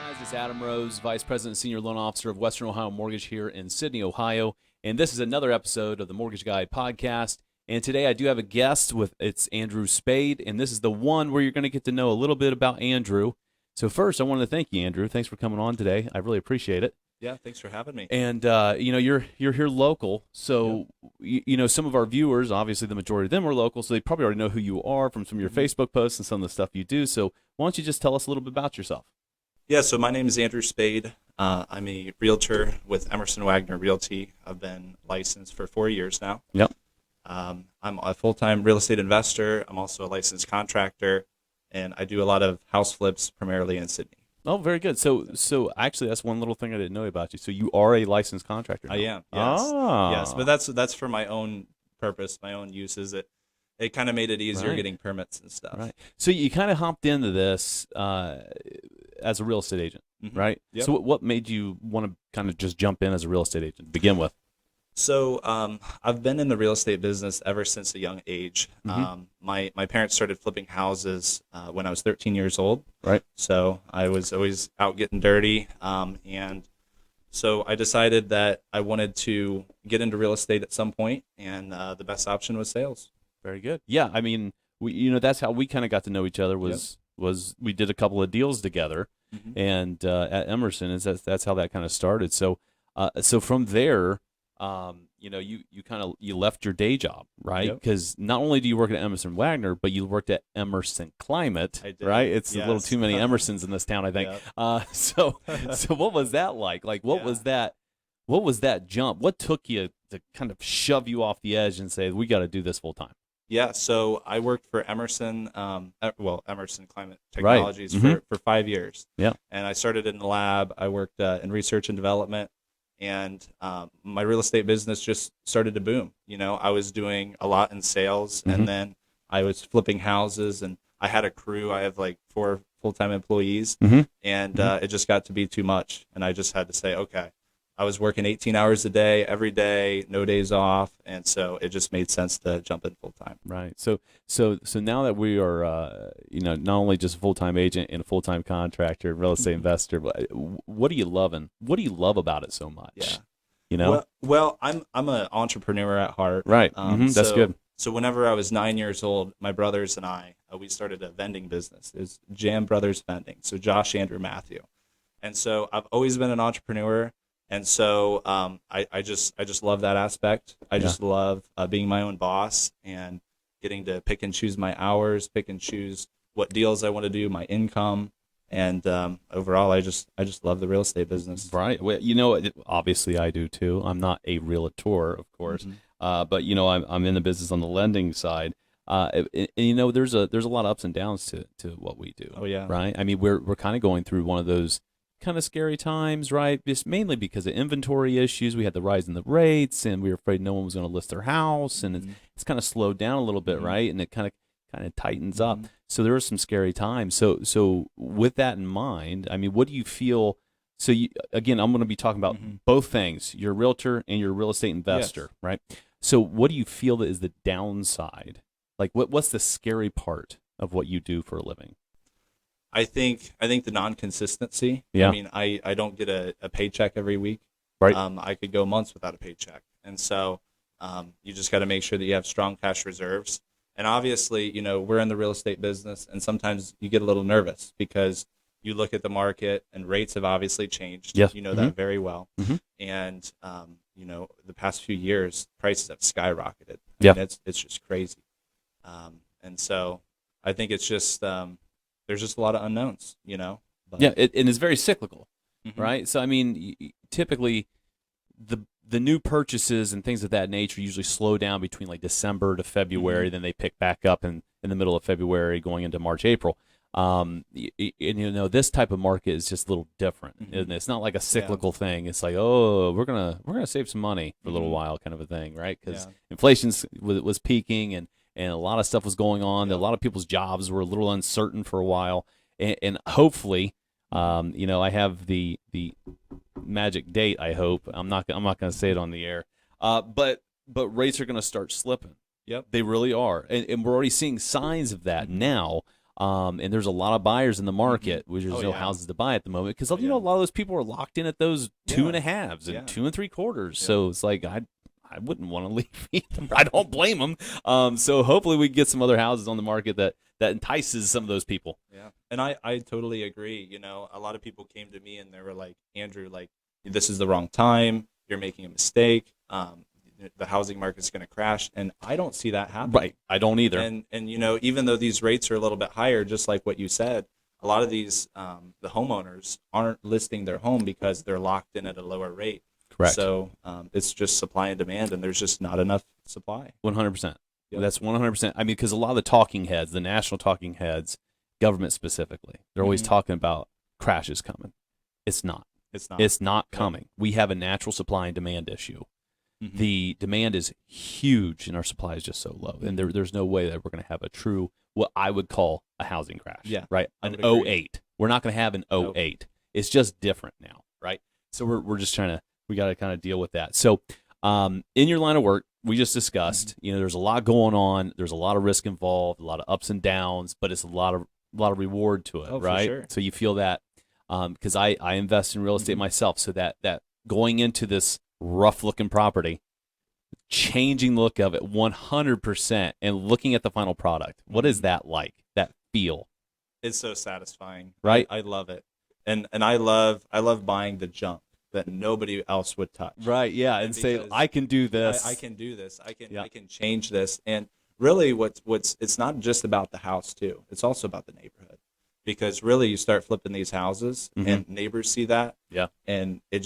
guys, it's Adam Rose, Vice President and Senior Loan Officer of Western Ohio Mortgage here in Sydney, Ohio. And this is another episode of the Mortgage Guy podcast. And today I do have a guest it's Andrew Spayde, and this is the one where you're going to get to know a little bit about Andrew. So first, I wanted to thank you, Andrew. Thanks for coming on today. I really appreciate it. Yeah, thanks for having me. And you're here local, so some of our viewers, obviously the majority of them are local, so they probably already know who you are from some of your Facebook posts and some of the stuff you do. So why don't you just tell us a little bit about yourself? Yeah, so my name is Andrew Spayde. I'm a realtor with Emerson Wagner Realty. I've been licensed for 4 years now. Yep. I'm a full-time real estate investor. I'm also a licensed contractor, and I do a lot of house flips, primarily in Sydney. Oh, very good. So actually, that's one little thing I didn't know about you. So you are a licensed contractor now. I am, yes. Ah. Yes, but that's for my own purpose, my own uses. It kind of made it easier getting permits and stuff. Right. So you kind of hopped into this as a real estate agent, right? Yep. So what made you want to kind of just jump in as a real estate agent to begin with? So I've been in the real estate business ever since a young age. My parents started flipping houses when I was 13 years old. Right. So I was always out getting dirty. And so I decided that I wanted to get into real estate at some point, and the best option was sales. Very good. Yeah, I mean, that's how we kind of got to know each other was we did a couple of deals together, and at Emerson, that's how that kind of started. So from there, you left your day job, right? Because not only do you work at Emerson Wagner, but you worked at Emerson Climate, right? It's a little too many Emersons in this town, I think. So what was that like? Like, what was that? What was that jump? What took you to kind of shove you off the edge and say, we got to do this full time? Yeah, so I worked for Emerson, Emerson Climate Technologies for 5 years. Yeah. And I started in the lab. I worked in research and development, and my real estate business just started to boom. I was doing a lot in sales, and then I was flipping houses, and I had a crew. I have like 4 full-time employees, and it just got to be too much, and I just had to say, okay. I was working 18 hours a day, every day, no days off, and so it just made sense to jump in full time. Right. So now that we are, not only just a full-time agent and a full-time contractor, real estate investor, but what are you loving? What do you love about it so much? Yeah. Well, I'm an entrepreneur at heart. Right. That's good. So whenever I was 9 years old, my brothers and I, we started a vending business. It's Jam Brothers Vending. So Josh, Andrew, Matthew, and so I've always been an entrepreneur. And so I just love that aspect. I just love being my own boss and getting to pick and choose my hours, pick and choose what deals I want to do, my income, and overall, I just love the real estate business. Right. Well, obviously I do too. I'm not a realtor, of course, but I'm in the business on the lending side. And there's a lot of ups and downs to what we do. Oh yeah. Right. I mean, we're kind of going through one of those kind of scary times, right? Just mainly because of inventory issues. We had the rise in the rates, and we were afraid no one was going to list their house, and it's kind of slowed down a little bit, right? And it kind of tightens up. So there are some scary times. So with that in mind, I mean, what do you feel? So again, I'm going to be talking about both things: you're a realtor and you're a real estate investor, right? So what do you feel that is the downside? Like, what's the scary part of what you do for a living? I think the non-consistency. Yeah. I mean, I don't get a paycheck every week. Right. I could go months without a paycheck. And so you just got to make sure that you have strong cash reserves. And obviously, we're in the real estate business, and sometimes you get a little nervous because you look at the market and rates have obviously changed. Yes. You know that very well. And, the past few years, prices have skyrocketed. I mean, it's just crazy. And so I think it's just there's just a lot of unknowns, But, and it's very cyclical, right? So, I mean, typically the new purchases and things of that nature usually slow down between like December to February. Then they pick back up in the middle of February going into March, April. This type of market is just a little different, isn't it? It's not like a cyclical thing. It's like, oh, we're gonna save some money for a little while kind of a thing, right? Because inflation was peaking and a lot of stuff was going on. A lot of people's jobs were a little uncertain for a while, and hopefully, I have the magic date. I hope I'm not going to say it on the air, but rates are going to start slipping. Yep, they really are, and we're already seeing signs of that now. And there's a lot of buyers in the market, which there's no yeah. houses to buy at the moment because, Oh, you know, a yeah. lot of those people are locked in at those Yeah. 2.5s and Yeah. 2 3/4. Yeah. So it's like, I wouldn't want to leave either. I don't blame them. So hopefully we can get some other houses on the market that entices some of those people. Yeah. And I totally agree. You know, a lot of people came to me and they were like, Andrew, like, this is the wrong time. You're making a mistake. The housing market's going to crash. And I don't see that happening. Right. I don't either. And you know, even though these rates are a little bit higher, just like what you said, a lot of these, the homeowners aren't listing their home because they're locked in at a lower rate. Correct. So it's just supply and demand, and there's just not enough supply. 100%. Yep. That's 100%. I mean, because a lot of the talking heads, the national talking heads, government specifically, they're always talking about crashes coming. It's not. It's not. It's not coming. We have a natural supply and demand issue. The demand is huge, and our supply is just so low. And there's no way that we're going to have a true, what I would call a housing crash. Yeah, right. An 08. We're not going to have an 08. It's just different now, right? So we're just trying to, we got to kind of deal with that. So in your line of work, we just discussed, you know, there's a lot going on. There's a lot of risk involved, a lot of ups and downs, but it's a lot of reward to it, right? For sure. So you feel that because I invest in real estate myself. So that going into this rough looking property, changing the look of it 100% and looking at the final product. What is that like? That feel? It's so satisfying, right? I love it, and I love buying the junk that nobody else would touch. Right. Yeah. And say, I can do this. I can do this. I can change this. And really, what's it's not just about the house too. It's also about the neighborhood, because really you start flipping these houses and neighbors see that. Yeah. And it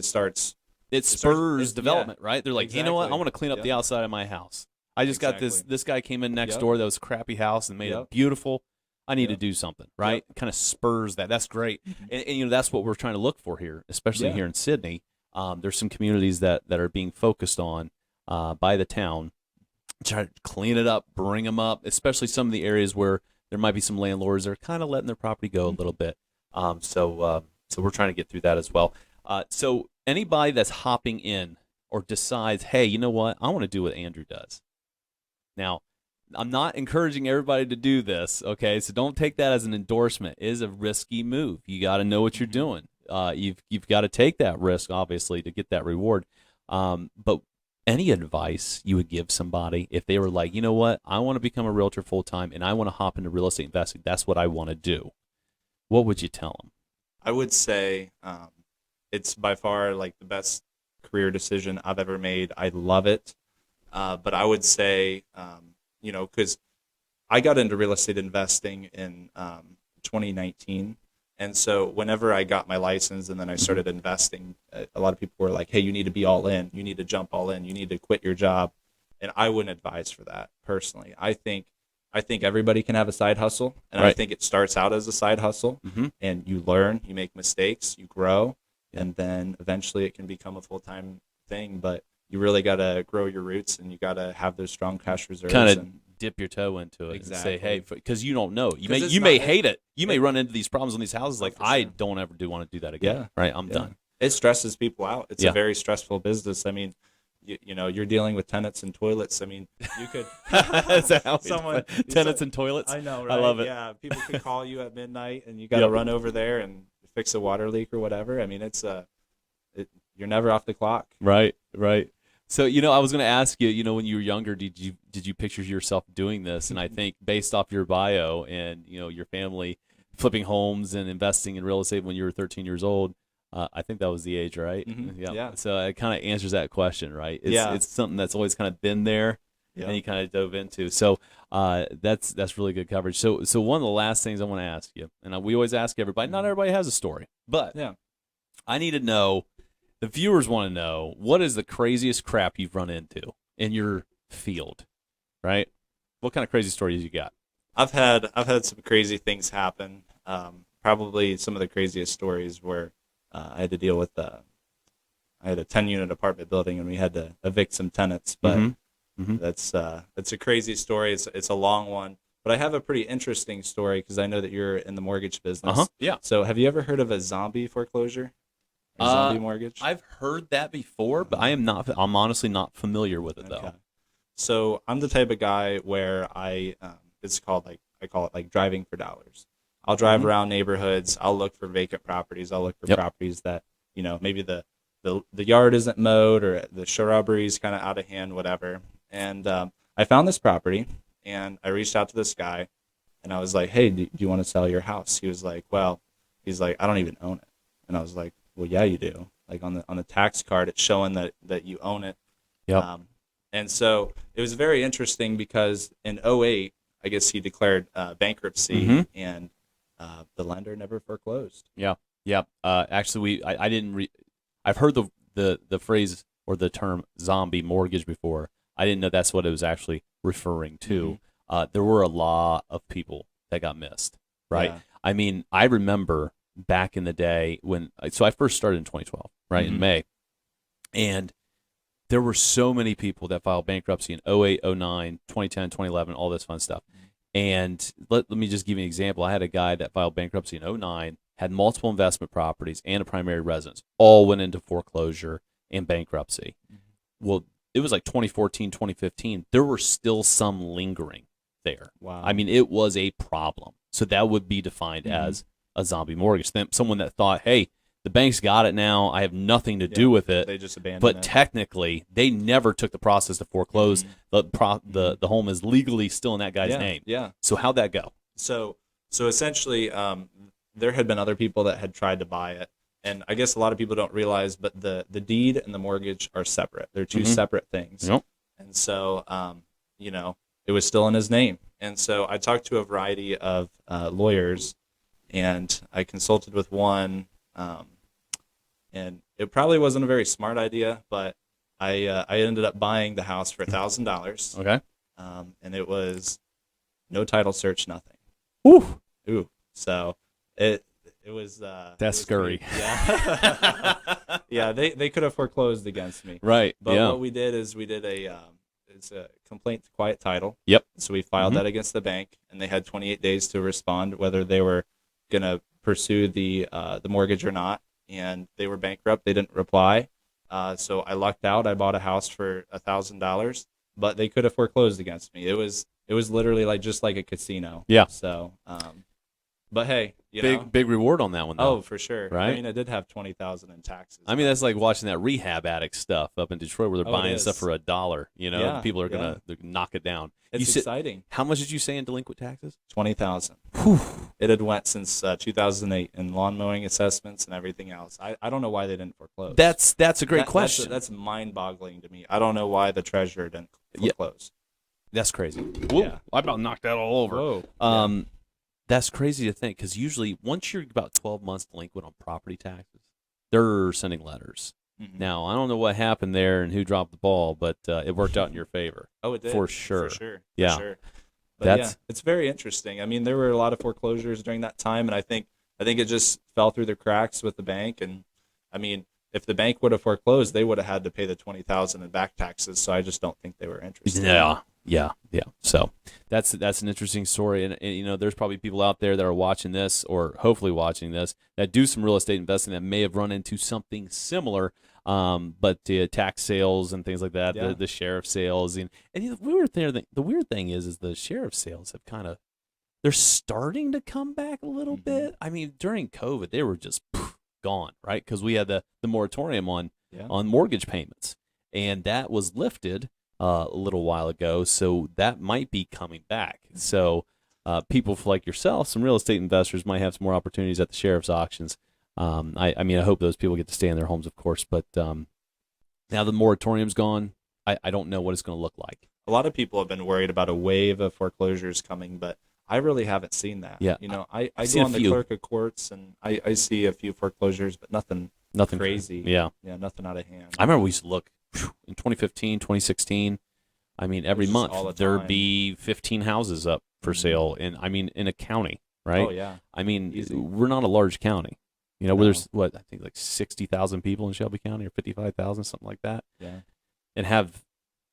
starts. It spurs development, right? They're like, exactly. You know what? I want to clean up the outside of my house. I just got this guy came in next door that was a crappy house and made it beautiful. I need to do something, right? Kind of spurs that. That's great. And, you know, that's what we're trying to look for here, especially here in Sydney. There's some communities that are being focused on by the town, try to clean it up, bring them up, especially some of the areas where there might be some landlords that are kind of letting their property go a little bit. So we're trying to get through that as well. So anybody that's hopping in or decides, hey, you know what? I want to do what Andrew does. Now, I'm not encouraging everybody to do this, okay? So don't take that as an endorsement. It is a risky move. You got to know what you're doing. You've got to take that risk, obviously, to get that reward. But any advice you would give somebody if they were like, you know what? I want to become a realtor full-time, and I want to hop into real estate investing. That's what I want to do. What would you tell them? I would say it's by far like the best career decision I've ever made. I love it. But I would say, you know, because I got into real estate investing in 2019. And so whenever I got my license and then I started investing, a lot of people were like, hey, you need to be all in. You need to jump all in. You need to quit your job. And I wouldn't advise for that personally. I think everybody can have a side hustle. And I think it starts out as a side hustle. And you learn, you make mistakes, you grow, and then eventually it can become a full-time thing. But you really got to grow your roots, and you got to have those strong cash reserves. Kind of dip your toe into it and say, hey, because you don't know. You may hate it. You may run into these problems on these houses like, I don't ever want to do that again. Right? I'm done. It stresses people out. It's a very stressful business. I mean, you know, you're dealing with tenants and toilets. I mean, you could tenants and toilets. I know, right? I love it. Yeah, people could call you at midnight, and you got to run over there and fix a water leak or whatever. I mean, you're never off the clock. Right. So, you know, I was going to ask you, you know, when you were younger, did you picture yourself doing this? And I think based off your bio and, you know, your family flipping homes and investing in real estate when you were 13 years old, I think that was the age, right? Yeah. So it kind of answers that question, right? It's something that's always kind of been there and you kind of dove into. So that's really good coverage. So one of the last things I want to ask you, and we always ask everybody, not everybody has a story, but I need to know, the viewers want to know, what is the craziest crap you've run into in your field, right? What kind of crazy stories you got? I've had some crazy things happen. Probably some of the craziest stories where I had to deal with I had a 10-unit apartment building and we had to evict some tenants. But that's a crazy story. It's a long one. But I have a pretty interesting story because I know that you're in the mortgage business. Yeah. So have you ever heard of a zombie foreclosure? Zombie mortgage? I've heard that before, but I'm honestly not familiar with it though. So I'm the type of guy where it's called, like, I call it like driving for dollars. I'll drive around neighborhoods. I'll look for vacant properties. I'll look for properties that, maybe the yard isn't mowed or the shrubbery is kind of out of hand, whatever. And I found this property, and I reached out to this guy, and I was like, hey, do you want to sell your house? He was like, well, I don't even own it. And I was like, well, yeah, you do. Like on the tax card, it's showing that you own it. Yep. And so it was very interesting because in '08, I guess he declared bankruptcy, and the lender never foreclosed. Yeah. Yeah. Actually, I didn't I've heard the phrase or the term zombie mortgage before. I didn't know that's what it was actually referring to. There were a lot of people that got missed, right? Yeah. I mean, I remember back in the day so I first started in 2012, right, in May. And there were so many people that filed bankruptcy in 08, 09, 2010, 2011, all this fun stuff. And let me just give you an example. I had a guy that filed bankruptcy in 09, had multiple investment properties and a primary residence, all went into foreclosure and bankruptcy. Well, it was like 2014, 2015. There were still some lingering there. Wow. I mean, it was a problem. So that would be defined as a zombie mortgage. Someone that thought, hey, the bank's got it now. I have nothing to do with it. They just abandoned but it. Technically, they never took the process to foreclose. The home is legally still in that guy's name. Yeah. So how'd that go? So essentially, there had been other people that had tried to buy it, and I guess a lot of people don't realize, but the deed and the mortgage are separate. They're two separate things. Yep. And so, it was still in his name. And so I talked to a variety of lawyers, and I consulted with one. And it probably wasn't a very smart idea, but I ended up buying the house for $1,000. Okay. And it was no title search, nothing. Ooh. So it was. That's scary. Yeah. Yeah. They could have foreclosed against me. Right. But what we did is it's a complaint to quiet title. Yep. So we filed that against the bank, and they had 28 days to respond whether they were going to pursue the mortgage or not. And they were bankrupt. They didn't reply. So I lucked out. I bought a house for $1,000, but they could have foreclosed against me. It was literally just like a casino. Yeah. So, but hey, big reward on that one, though. Oh, for sure. Right? I mean, I did have $20,000 in taxes. I mean, that's like watching that rehab addict stuff up in Detroit where they're buying stuff for $1. Yeah, people are gonna knock it down. It's exciting. How much did you say in delinquent taxes? $20,000. It had went since 2008 in lawn mowing assessments and everything else. I don't know why they didn't foreclose. That's a great question. That's mind-boggling to me. I don't know why the treasurer didn't foreclose. That's crazy. Yeah. I about knocked that all over. Whoa. That's crazy to think because usually once you're about 12 months delinquent on property taxes, they're sending letters. Now, I don't know what happened there and who dropped the ball, but it worked out in your favor. Oh, it did. For sure. For sure. Yeah. For sure. But it's very interesting. I mean, there were a lot of foreclosures during that time, and I think it just fell through the cracks with the bank. And I mean, if the bank would have foreclosed, they would have had to pay the $20,000 in back taxes. So I just don't think they were interested. Yeah. So that's an interesting story, and there's probably people out there that are watching this or hopefully watching this that do some real estate investing that may have run into something similar. But the tax sales and things like that, the sheriff sales, and the weird thing is the sheriff sales have they're starting to come back a little bit. I mean, during COVID, they were just gone, right? Because we had the moratorium on mortgage payments, and that was lifted a little while ago, so that might be coming back. So people like yourself, some real estate investors, might have some more opportunities at the sheriff's auctions. I mean, I hope those people get to stay in their homes, of course, but now the moratorium's gone, I don't know what it's going to look like. A lot of people have been worried about a wave of foreclosures coming, but I really haven't seen that. Yeah. I go on the clerk of courts, and I see a few foreclosures, but nothing crazy. Yeah, nothing out of hand. I remember we used to look in 2015, 2016. I mean, every month there'd be 15 houses up for sale, in a county, right? Oh yeah. I mean, Easy. we're not a large county. Where there's I think like 60,000 people in Shelby County, or 55,000, something like that. Yeah. And have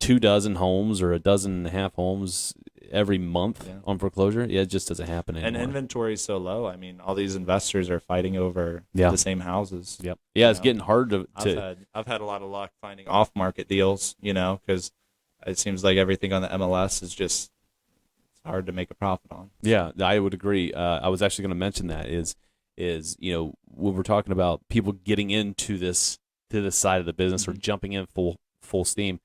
24 homes or 12 homes every month on foreclosure. Yeah, it just doesn't happen anymore. And inventory is so low. I mean, all these investors are fighting over the same houses. Yep. Yeah, it's getting hard to. I've had a lot of luck finding off-market deals. Because it seems like everything on the MLS is just hard to make a profit on. Yeah, I would agree. I was actually going to mention that is when we're talking about people getting into this side of the business or jumping in full steam,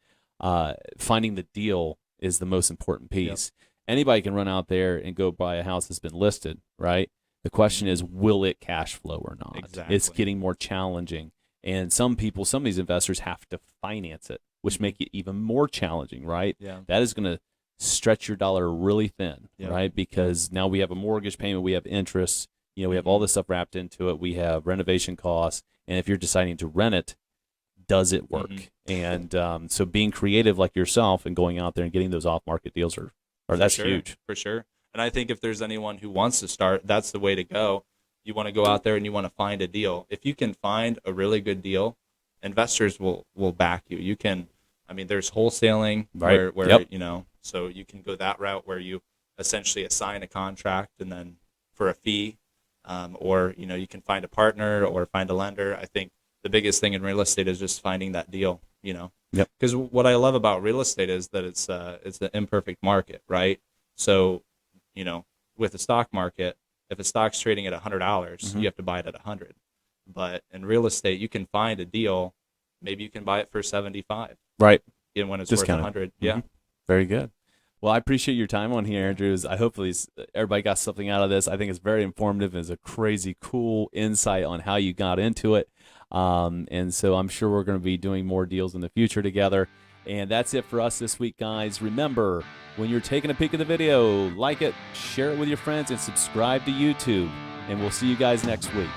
finding the deal is the most important piece. Yep. Anybody can run out there and go buy a house that's been listed, right? The question is, will it cash flow or not? Exactly. It's getting more challenging, and some of these investors have to finance it, which make it even more challenging, right? Yeah. That is going to stretch your dollar really thin, right? Because now we have a mortgage payment, we have interest, we have all this stuff wrapped into it, we have renovation costs, and if you're deciding to rent it, does it work? And so being creative like yourself and going out there and getting those off-market deals that's huge. For sure. And I think if there's anyone who wants to start, that's the way to go. You want to go out there and you want to find a deal. If you can find a really good deal, investors will back you. You can, there's wholesaling where so you can go that route where you essentially assign a contract and then for a fee, or, you can find a partner or find a lender. I think the biggest thing in real estate is just finding that deal, Because what I love about real estate is that it's an imperfect market, right? So, with the stock market, if a stock's trading at $100, you have to buy it at 100. But in real estate, you can find a deal. Maybe you can buy it for 75. Right. And when it's Discounted. worth 100. Yeah. Very good. Well, I appreciate your time on here, Andrew. Hopefully everybody got something out of this. I think it's very informative. It's a crazy cool insight on how you got into it. And so I'm sure we're going to be doing more deals in the future together. And that's it for us this week, guys. Remember, when you're taking a peek at the video, like it, share it with your friends, and subscribe to YouTube. And we'll see you guys next week.